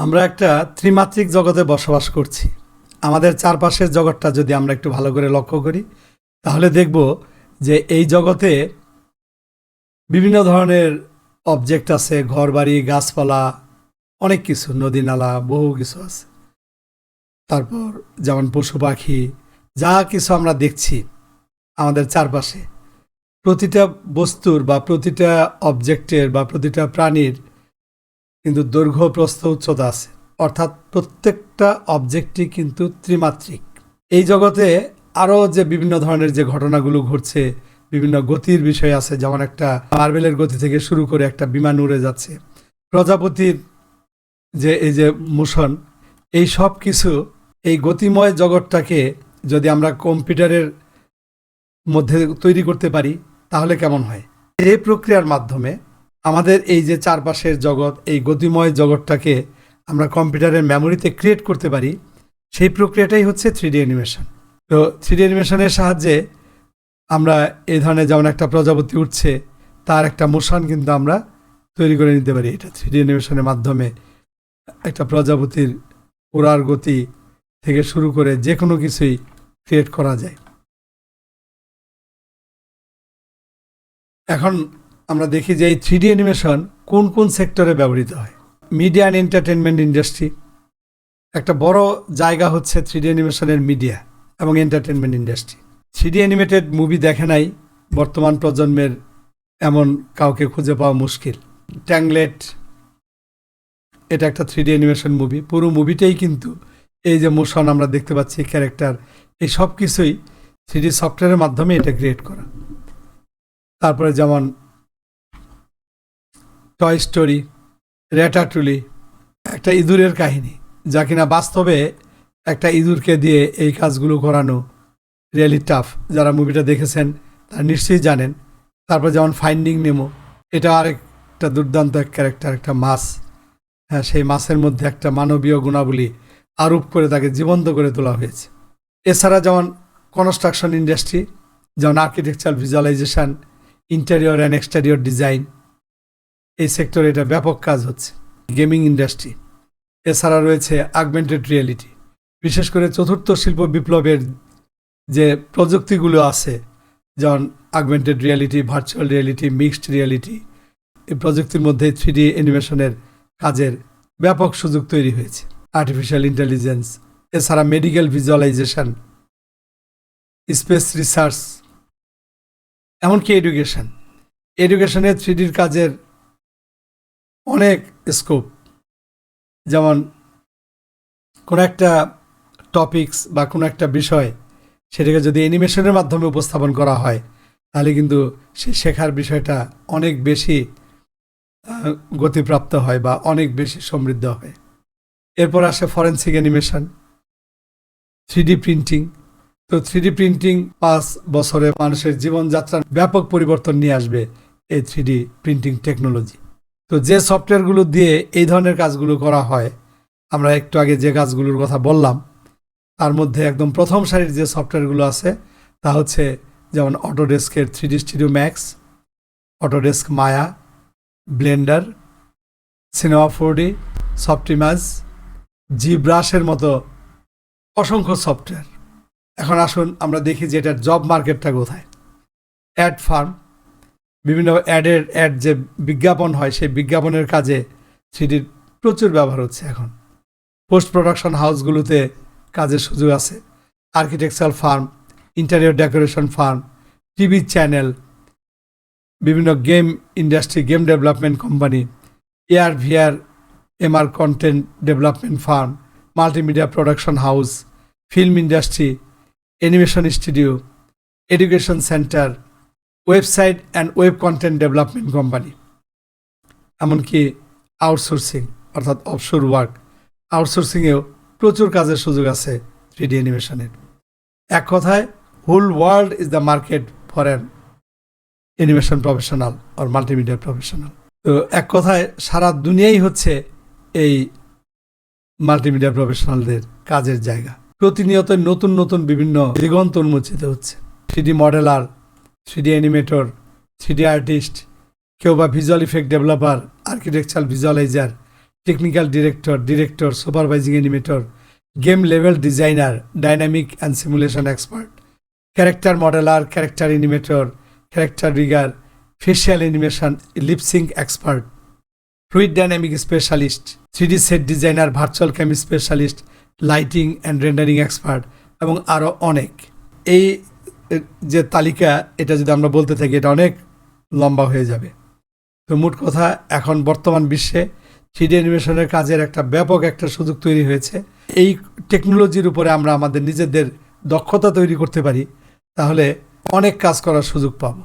আমরা একটা ত্রিমাত্রিক জগতে বসবাস করছি। আমাদের চারপাশের জগৎটা যদি আমরা একটু ভালো করে লক্ষ্য করি, তাহলে দেখব যে এই জগতে বিভিন্ন ধরনের অবজেক্ট আছে, ঘরবাড়ি, গাছপালা, অনেক কিছু, নদী নালা, বহু কিছু আছে। তারপর যেমন পশু পাখি, যা কিছু আমরা দেখছি আমাদের চারপাশে, প্রতিটা বস্তুর বা প্রতিটা অবজেক্টের বা প্রতিটা প্রাণীর কিন্তু দৈর্ঘ্য, প্রস্থ, উচ্চতা আছে। অর্থাৎ প্রত্যেকটা অবজেক্টই কিন্তু ত্রিমাত্রিক। এই জগতে আরও যে বিভিন্ন ধরনের যে ঘটনাগুলো ঘটছে, বিভিন্ন গতির বিষয় আছে, যেমন একটা মার্বেলের গতি থেকে শুরু করে একটা বিমান উড়ে যাচ্ছে, প্রজাপতির যে এই যে মোশন, এই সব কিছু, এই গতিময় জগৎটাকে যদি আমরা কম্পিউটারের মধ্যে তৈরি করতে পারি তাহলে কেমন হয়। এই প্রক্রিয়ার মাধ্যমে আমাদের এই যে চারপাশের জগৎ, এই গতিময় জগৎটাকে আমরা কম্পিউটারের মেমোরিতে ক্রিয়েট করতে পারি। সেই প্রক্রিয়াটাই হচ্ছে 3D অ্যানিমেশন। তো 3D অ্যানিমেশনের সাহায্যে আমরা এই ধরনের, যেমন একটা প্রজাপতি উঠছে, তার একটা মোশন কিন্তু আমরা তৈরি করে নিতে পারি। এটা 3D অ্যানিমেশনের মাধ্যমে একটা প্রজাপতির উড়ার গতি থেকে শুরু করে যে কোনো কিছুই ক্রিয়েট করা যায়। এখন আমরা দেখি যে এই 3D অ্যানিমেশন কোন কোন সেক্টরে ব্যবহৃত হয়। মিডিয়া অ্যান্ড এন্টারটেনমেন্ট ইন্ডাস্ট্রি একটা বড় জায়গা হচ্ছে 3D অ্যানিমেশনের, মিডিয়া এবং entertainment industry. 3D animated movie দেখে নাই বর্তমান প্রজন্মের এমন কাউকে খুঁজে পাওয়া মুশকিল। ট্যাংলেট, এটা একটা 3D অ্যানিমেশন মুভি। পুরো মুভিটাই কিন্তু এই যে মোশন আমরা দেখতে পাচ্ছি, ক্যারেক্টার, এই সব কিছুই 3D সফটওয়্যারের মাধ্যমে এটা ক্রিয়েট করা। তারপরে যেমন টয় স্টোরি, র্যাটাটুলি, একটা ইঁদুরের কাহিনী, যা কিনা বাস্তবে একটা ইঁদুরকে দিয়ে এই কাজগুলো করানো রিয়েলি টাফ। যারা মুভিটা দেখেছেন তারা নিশ্চয়ই জানেন। তারপর যেমন ফাইন্ডিং নেমো, এটা আরেকটা দুর্দান্ত এক ক্যারেক্টার, একটা মাছ। হ্যাঁ, সেই মাছের মধ্যে একটা মানবীয় গুণাবলী আরোপ করে তাকে জীবন্ত করে তোলা হয়েছে। এছাড়া যেমন কনস্ট্রাকশন ইন্ডাস্ট্রি, যেমন architecture, visualisation, interior and exterior design, এই সেক্টরে এটা ব্যাপক কাজ হচ্ছে। গেমিং ইন্ডাস্ট্রি, এছাড়া রয়েছে অগমেন্টেড রিয়েলিটি। বিশেষ করে চতুর্থ শিল্প বিপ্লবের যে প্রযুক্তিগুলো আছে, যেমন augmented reality, virtual reality, mixed reality, এই প্রযুক্তির মধ্যে 3D অ্যানিমেশনের কাজের ব্যাপক সুযোগ তৈরি হয়েছে। আর্টিফিশিয়াল ইন্টেলিজেন্স, এছাড়া মেডিকেল ভিজুয়ালাইজেশন, স্পেস রিসার্চ, এমনকি এডুকেশনে 3Dর কাজের অনেক স্কোপ। যেমন কোনো একটা টপিকস বা কোনো একটা বিষয়, সেটাকে যদি অ্যানিমেশনের মাধ্যমে উপস্থাপন করা হয়, তাহলে কিন্তু সে শেখার বিষয়টা অনেক বেশি গতিপ্রাপ্ত হয় বা অনেক বেশি সমৃদ্ধ হয়। এরপর আসে ফরেনসিক অ্যানিমেশন, 3D প্রিন্টিং। তো 3D প্রিন্টিং 5 বছরে মানুষের জীবনযাত্রার ব্যাপক পরিবর্তন নিয়ে আসবে এই 3D প্রিন্টিং টেকনোলজি। তো যে সফটওয়্যারগুলো দিয়ে এই ধরনের কাজগুলো করা হয়, আমরা একটু আগে যে কাজগুলোর কথা বললাম, তার মধ্যে একদম প্রথম সারির যে সফটওয়্যারগুলো আছে তা হচ্ছে যেমন অটোডেস্কের 3D স্টুডিও ম্যাক্স, অটোডেস্ক মায়া, ব্লেন্ডার, সিনেমা 4D, সফটিমাজ, জি ব্রাশের মতো অসংখ্য সফটওয়্যার। এখন আসুন আমরা দেখি যে এটার জব মার্কেটটা কোথায়। অ্যাড ফার্ম, বিভিন্ন অ্যাড যে বিজ্ঞাপন হয়, সেই বিজ্ঞাপনের কাজে 3D প্রচুর ব্যবহার হচ্ছে এখন। পোস্ট প্রোডাকশন হাউসগুলোতে কাজের সুযোগ আছে। Architectural firm, interior decoration firm, TV channel, বিভিন্ন game industry, game development company, AR VR MR content development firm, multimedia production house, film industry, animation studio, education centre, website and web content development company, এমনকি outsourcing অর্থাৎ offshore work. আউটসোর্সিংয়েও প্রচুর কাজের সুযোগ আছে 3D অ্যানিমেশনের। এক কথায়, whole world is the market for an animation professional or multimedia professional. তো এক কথায় সারা দুনিয়াই হচ্ছে এই মাল্টিমিডিয়া প্রফেশনালদের কাজের জায়গা। প্রতিনিয়ত নতুন নতুন বিভিন্ন দিগন্ত উন্মোচিত হচ্ছে। 3D মডেলার, 3D animator, 3D artist, কেউ বা visual effect developer, architectural visualiser, technical director, director, supervising animator, game level designer, dynamic and simulation expert, character modeller, character animator, character rigger, facial animation, lip sync expert, fluid dynamic specialist, 3D set designer, virtual cam specialist, lighting and rendering expert এবং আরও অনেক। এই যে তালিকা, এটা যদি আমরা বলতে থাকি এটা অনেক লম্বা হয়ে যাবে। তো মোট কথা, এখন বর্তমান বিশ্বে 3D অ্যানিমেশনের কাজের একটা ব্যাপক একটা সুযোগ তৈরি হয়েছে। এই টেকনোলজির উপরে আমরা আমাদের নিজেদের দক্ষতা তৈরি করতে পারি, তাহলে অনেক কাজ করার সুযোগ পাবো।